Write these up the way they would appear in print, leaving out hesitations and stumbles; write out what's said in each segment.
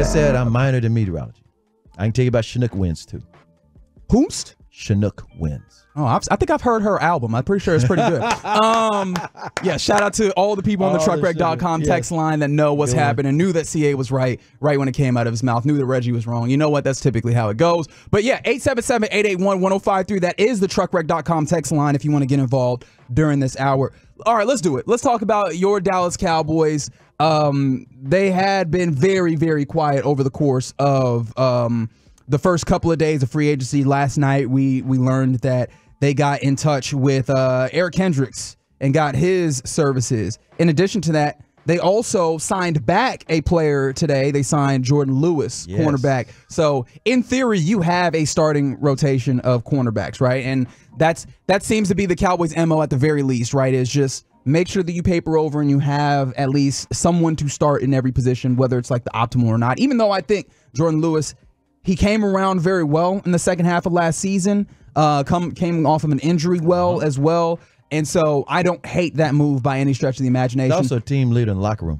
I said, I'm minored in meteorology. I can tell you about Chinook winds, too. Whomst? Chinook winds. Oh, I think I've heard her album. I'm pretty sure it's pretty good. Yeah, shout out to all the people on the truckwreck.com text line that know what's happening and knew that CA was right when it came out of his mouth, knew that Reggie was wrong. You know what? That's typically how it goes. But yeah, 877-881-1053. That is the truckwreck.com text line if you want to get involved during this hour. All right, let's do it. Let's talk about your Dallas Cowboys. They had been very, very quiet over the course of the first couple of days of free agency. Last night, we learned that they got in touch with Eric Hendricks and got his services. In addition to that, they also signed back a player today. They signed Jordan Lewis, cornerback. So in theory, you have a starting rotation of cornerbacks, right? And that seems to be the Cowboys' MO at the very least, right? Is just make sure that you paper over and you have at least someone to start in every position, whether it's like the optimal or not. Even though I think Jordan Lewis, he came around very well in the second half of last season, came off of an injury as well. And so I don't hate that move by any stretch of the imagination. He's also a team leader in the locker room.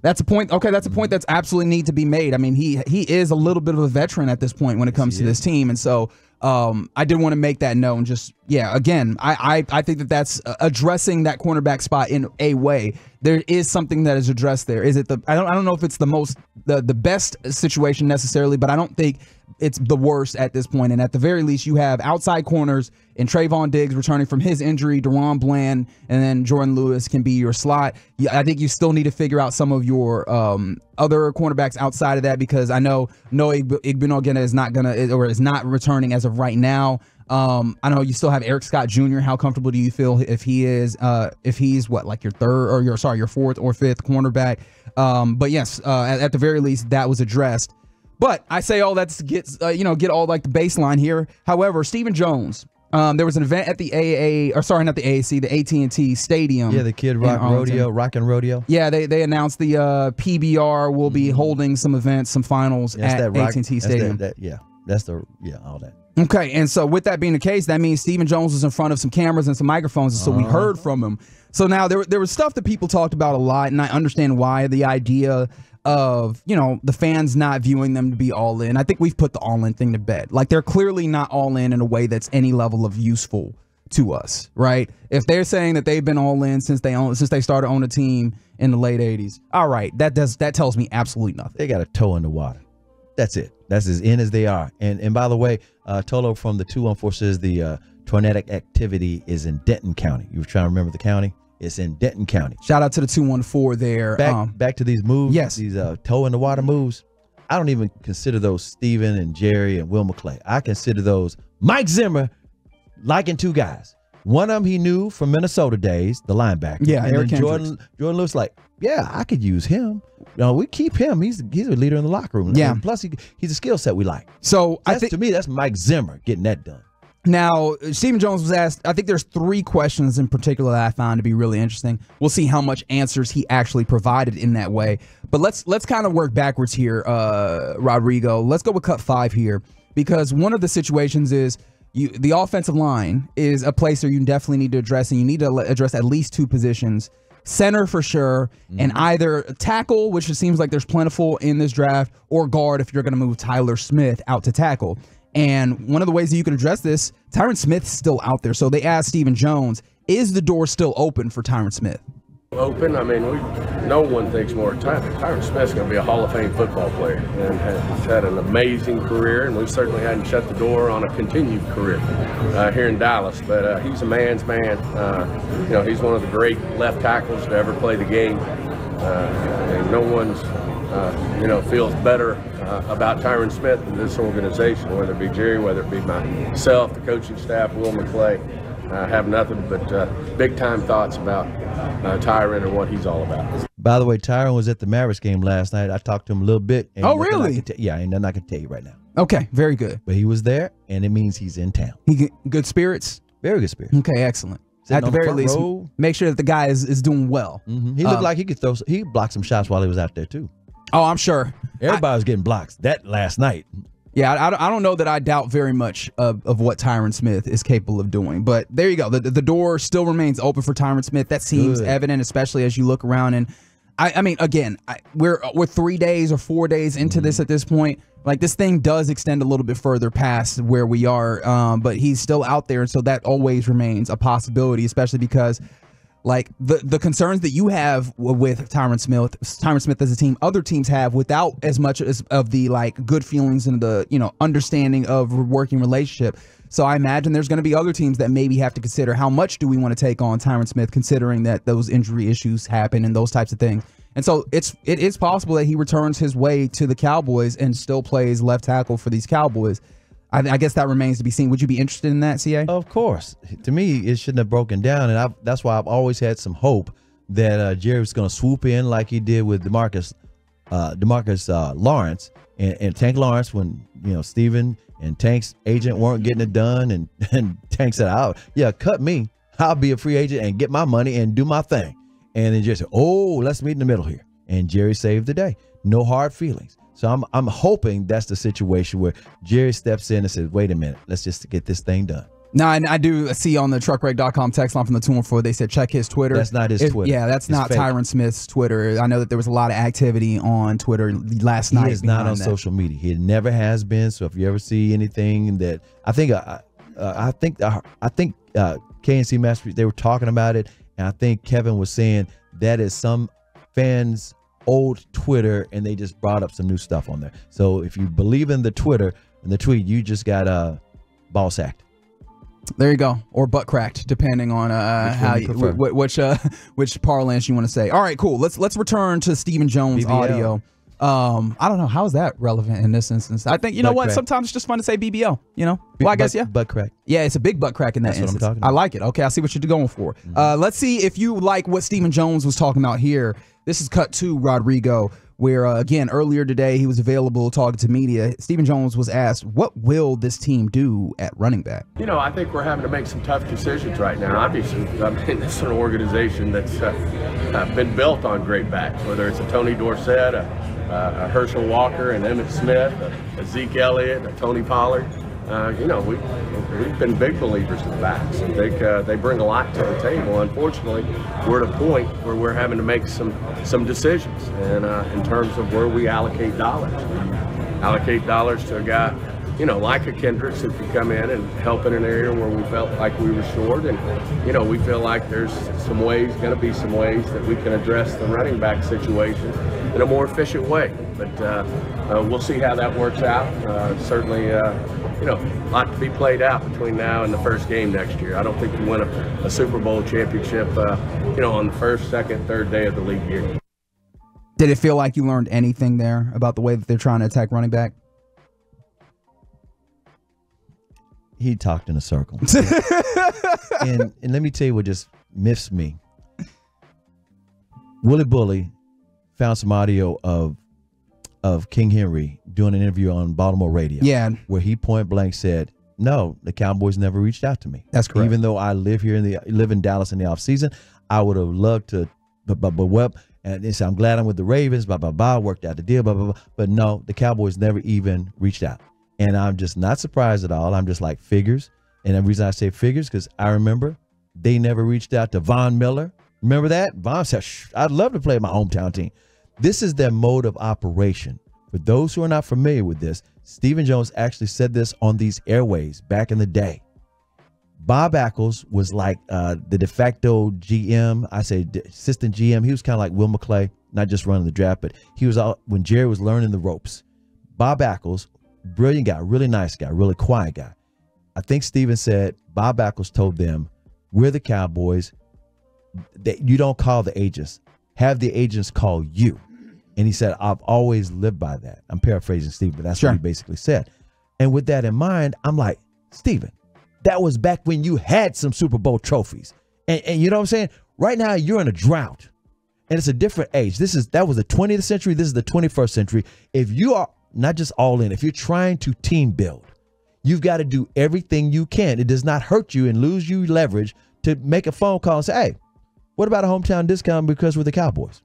That's a point. Okay, that's a point that's absolutely need to be made. I mean, he is a little bit of a veteran at this point when it comes to this team. And so I did want to make that known. Just, again, I think that that's addressing that cornerback spot in a way. There is something that is addressed there. Is it I don't know if it's the best situation necessarily, but I don't think it's the worst at this point. And at the very least, you have outside corners and Trayvon Diggs returning from his injury, Deron Bland, and then Jordan Lewis can be your slot. I think you still need to figure out some of your other cornerbacks outside of that, because I know Noah Igbinoghene is not returning as of right now. I know you still have Eric Scott Jr. How comfortable do you feel if he's what, your fourth or fifth cornerback? But yes, at the very least, that was addressed. But I say all that to get all like the baseline here. However, Stephen Jones, there was an event at the the AT&T Stadium. Yeah, the Kid Rock Rodeo. Yeah, they announced the PBR will be holding some events, some finals at AT&T Stadium. All that. Okay, and so with that being the case, that means Stephen Jones was in front of some cameras and some microphones, and so we heard from him. So now there was stuff that people talked about a lot, and I understand why. The idea of, the fans not viewing them to be all in. I think we've put the all in thing to bed. Like, they're clearly not all in a way that's any level of useful to us, right? If they're saying that they've been all in since they started on a team in the late 80s, all right, that tells me absolutely nothing. They got a toe in the water. That's it. That's as in as they are. And by the way, Tolo from the 214 says the tornadic activity is in Denton County. You were trying to remember the county? It's in Denton County. Shout out to the 214 there. Back to these moves. Yes. These toe in the water moves. I don't even consider those Steven and Jerry and Will McClay. I consider those Mike Zimmer liking two guys. One of them he knew from Minnesota days, the linebacker. Yeah, and Eric then Hendricks. Jordan Lewis like, yeah, I could use him. We keep him. He's a leader in the locker room. Yeah. And plus, he's a skill set we like. So to me, that's Mike Zimmer getting that done. Now, Stephen Jones was asked, I think there's 3 questions in particular that I found to be really interesting. We'll see how much answers he actually provided in that way. But let's kind of work backwards here, Rodrigo. Let's go with cut 5 here, because one of the situations is the offensive line is a place where you definitely need to address, and you need to address at least 2 positions. Center for sure, and either tackle, which it seems like there's plentiful in this draft, or guard if you're going to move Tyler Smith out to tackle. And one of the ways that you can address this, Tyron Smith's still out there. So they asked Stephen Jones, is the door still open for Tyron Smith? Open. I mean, no one thinks more. Tyron Smith's going to be a Hall of Fame football player and has had an amazing career, and we certainly hadn't shut the door on a continued career here in Dallas. But he's a man's man. He's one of the great left tackles to ever play the game. And no one's, feels better about Tyron Smith in this organization, whether it be Jerry, whether it be myself, the coaching staff, Will McClay. I have nothing but big-time thoughts about Tyron and what he's all about. By the way, Tyron was at the Mavericks game last night. I talked to him a little bit. And oh, really? And nothing I can tell you right now. Okay, very good. But he was there, and it means he's in town. He good spirits? Very good spirits. Okay, excellent. At the very least, make sure that the guy is doing well. He looked like he could block some shots while he was out there, too. Oh, I'm sure. Everybody was getting blocks that last night. Yeah, I don't know that I doubt very much of what Tyron Smith is capable of doing. But there you go. The door still remains open for Tyron Smith. That seems evident, especially as you look around. And I mean, again, we're 3 days or 4 days into this at this point. Like, this thing does extend a little bit further past where we are, but he's still out there, and so that always remains a possibility, especially because, like, the concerns that you have with Tyron Smith as a team, other teams have without as much of the, like, good feelings and the, you know, understanding of working relationship. So I imagine there's going to be other teams that maybe have to consider how much do we want to take on Tyron Smith, considering that those injury issues happen and those types of things. And so it is possible that he returns his way to the Cowboys and still plays left tackle for these Cowboys. I guess that remains to be seen. Would you be interested in that, CA? Of course. To me, it shouldn't have broken down, and that's why I've always had some hope that Jerry was going to swoop in like he did with Demarcus Lawrence and Tank Lawrence when, you know, Steven and Tank's agent weren't getting it done, and Tank said, yeah, cut me. I'll be a free agent and get my money and do my thing. And then Jerry said, oh, let's meet in the middle here. And Jerry saved the day. No hard feelings. So I'm hoping that's the situation where Jerry steps in and says, wait a minute, let's just get this thing done. Now, and I do see on the truckreg.com text line from the 214, they said check his Twitter. That's not his Twitter. Yeah, that's not fake. Tyron Smith's Twitter. I know that there was a lot of activity on Twitter last night. He is not on social media. He never has been. So if you ever see anything that I think KNC Masterpiece, they were talking about it, and I think Kevin was saying that is some fans' old Twitter, and they just brought up some new stuff on there. So if you believe in the Twitter and the tweet, you just got ball sacked. There you go, or butt cracked, depending on which parlance you want to say. All right, cool. Let's return to Stephen Jones' BBL. audio. I don't know, how is that relevant in this instance. I think, you know what, sometimes it's just fun to say BBL, you know. Well, I guess, yeah, butt crack. Yeah, it's a big butt crack in that instance. That's what I'm talking about. I like it. Okay, I see what you're going for. Let's see if you like what Stephen Jones was talking about here. This is cut to Rodrigo, where again earlier today he was available talking to media. Stephen Jones was asked, what will this team do at running back? You know, I think we're having to make some tough decisions right now. Obviously, I mean, this is an organization that's been built on great backs, whether it's a Tony Dorsett, a Herschel Walker, an Emmitt Smith, a Zeke Elliott, a Tony Pollard. You know, we've been big believers in the backs. I think they bring a lot to the table. Unfortunately, we're at a point where we're having to make some decisions, and in terms of where we allocate dollars. We allocate dollars to a guy, you know, like a Kendricks, who could come in and help in an area where we felt like we were short. And, you know, we feel like there's going to be some ways that we can address the running back situation in a more efficient way. But we'll see how that works out. Certainly, you know, a lot to be played out between now and the first game next year. I don't think you win a Super Bowl championship, you know, on the first, second, third day of the league year. Did it feel like you learned anything there about the way that they're trying to attack running back? He talked in a circle. and let me tell you what just miffs me. Willie Bully found some audio of King Henry doing an interview on Baltimore radio. Yeah. Where he point blank said, no, the Cowboys never reached out to me. That's correct. Even though I live in Dallas in the offseason, I would have loved to, but and they said, I'm glad I'm with the Ravens, worked out the deal, But no, the Cowboys never even reached out. And I'm just not surprised at all. I'm just like, figures. And the reason I say figures, because I remember they never reached out to Von Miller. Remember that? Von said, I'd love to play my hometown team. This is their mode of operation. For those who are not familiar with this, Stephen Jones actually said this on these airways back in the day. Bob Ackles was like the de facto GM. I say assistant GM. He was kind of like Will McClay, not just running the draft, but he was out when Jerry was learning the ropes. Bob Ackles, brilliant guy, really nice guy, really quiet guy. I think Stephen said Bob Ackles told them, we're the Cowboys. You don't call the agents. Have the agents call you. And he said, I've always lived by that. I'm paraphrasing Stephen, but that's what he basically said. And with that in mind, I'm like, Stephen, that was back when you had some Super Bowl trophies. And you know what I'm saying? Right now, you're in a drought. And it's a different age. That was the 20th century. This is the 21st century. If you are not just all in, if you're trying to team build, you've got to do everything you can. It does not hurt you and lose you leverage to make a phone call and say, hey, what about a hometown discount because we're the Cowboys?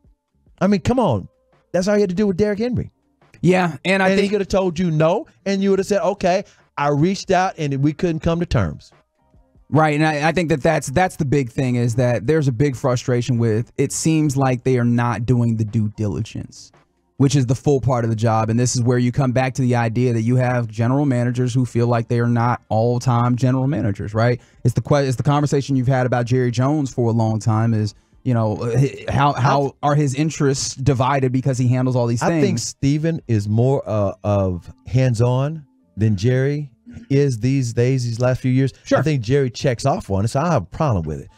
I mean, come on. That's all you had to do with Derrick Henry. Yeah, and I think he could have told you no, and you would have said, okay, I reached out and we couldn't come to terms. Right, and I think that's the big thing, is that there's a big frustration with, it seems like they are not doing the due diligence, which is the full part of the job. And this is where you come back to the idea that you have general managers who feel like they are not all-time general managers, right? It's the conversation you've had about Jerry Jones for a long time, is, you know, how are his interests divided because he handles all these things. I think Steven is more of hands-on than Jerry is these days, these last few years. Sure. I think Jerry checks off on it, so I don't have a problem with it.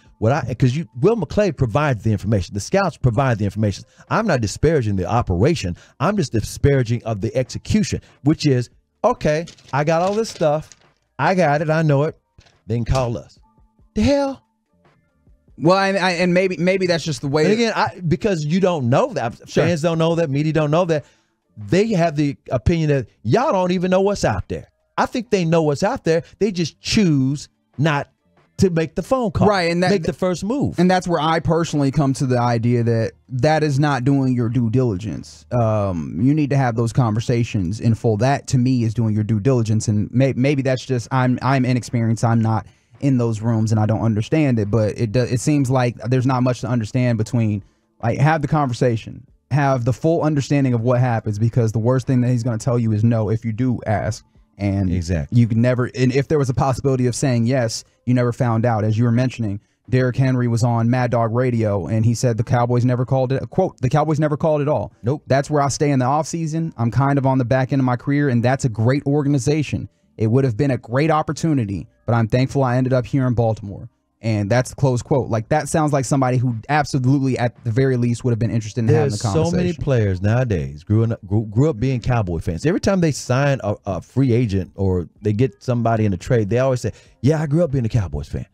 Because Will McClay provides the information. The scouts provide the information. I'm not disparaging the operation. I'm just disparaging of the execution, which is, okay, I got all this stuff. I got it. I know it. They can call us. The hell? Well, and maybe that's just the way. And again, because you don't know that. Sure. Fans don't know that. Media don't know that. They have the opinion that y'all don't even know what's out there. I think they know what's out there. They just choose not to make the phone call, right, and make the first move. And that's where I personally come to the idea that that is not doing your due diligence. You need to have those conversations in full. That, to me, is doing your due diligence. And maybe that's just I'm inexperienced. I'm not in those rooms and I don't understand it. But it seems like there's not much to understand between, like, have the conversation, have the full understanding of what happens, because the worst thing that he's going to tell you is no if you do ask. And exactly, you could never, and if there was a possibility of saying yes, you never found out. As you were mentioning, Derrick Henry was on Mad Dog Radio, and he said the Cowboys never called it. Quote, the Cowboys never called it all. Nope. That's where I stay in the offseason. I'm kind of on the back end of my career, and that's a great organization. It would have been a great opportunity, but I'm thankful I ended up here in Baltimore. And that's close quote. Like, that sounds like somebody who absolutely, at the very least, would have been interested in having the conversation. There's so many players nowadays grew up being Cowboy fans. Every time they sign a free agent or they get somebody in a trade, they always say, yeah, I grew up being a Cowboys fan.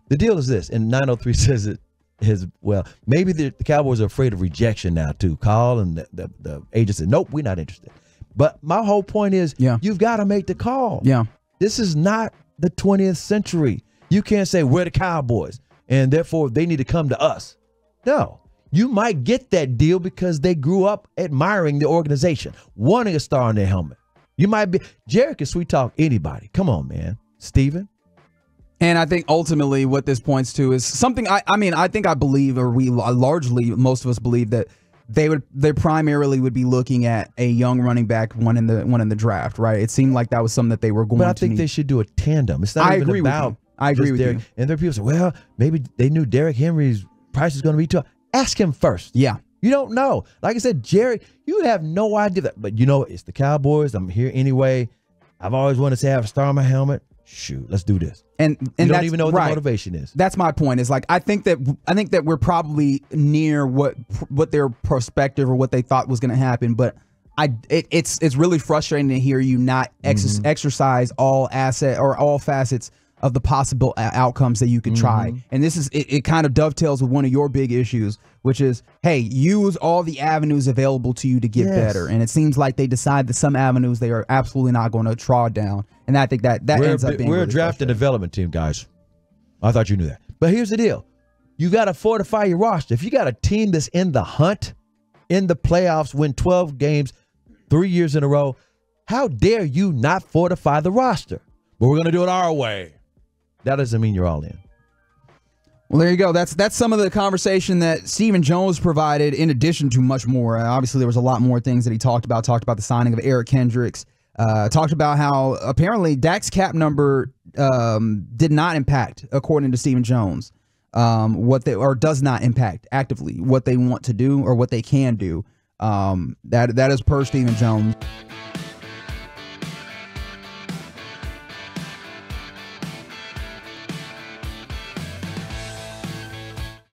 The deal is this, and 903 says it as well. Maybe the Cowboys are afraid of rejection now, too. Call, and the agent said, nope, we're not interested. But my whole point is, you've got to make the call. Yeah. This is not the 20th century. You can't say we're the Cowboys and therefore they need to come to us. No, you might get that deal because they grew up admiring the organization, wanting a star on their helmet. You might be. Jerry can sweet talk anybody. Come on, man. Steven. And I think ultimately what this points to is something I think I believe, or we largely, most of us believe, that they primarily would be looking at a young running back, one in the draft, right? It seemed like that was something that they were going to. But I think they should do a tandem. It's not even about. I agree with you. And there are people say, well, maybe they knew Derrick Henry's price is going to be too. Ask him first. Yeah. You don't know. Like I said, Jerry, you have no idea that. But you know, it's the Cowboys. I'm here anyway. I've always wanted to have a star on my helmet. Shoot, let's do this. And you don't even know what the motivation is. That's my point. Is like I think that we're probably near what their perspective or what they thought was going to happen. But it's really frustrating to hear you not exercise all facets of the possible outcomes that you could try. And this is, it kind of dovetails with one of your big issues, which is, hey, use all the avenues available to you to get better. And it seems like they decide that some avenues they are absolutely not going to trod down. And I think that ends up being we're really a draft and development team, guys. I thought you knew that. But here's the deal. You got to fortify your roster. If you got a team that's in the hunt, in the playoffs, win 12 games 3 years in a row, how dare you not fortify the roster? But we're going to do it our way. That doesn't mean you're all in. Well, there you go. That's some of the conversation that Stephen Jones provided, in addition to much more. Obviously, there was a lot more things that he talked about. Talked about the signing of Eric Kendricks. Talked about how apparently Dak's cap number did not impact, according to Stephen Jones, does not impact actively what they want to do or what they can do. That is per Stephen Jones.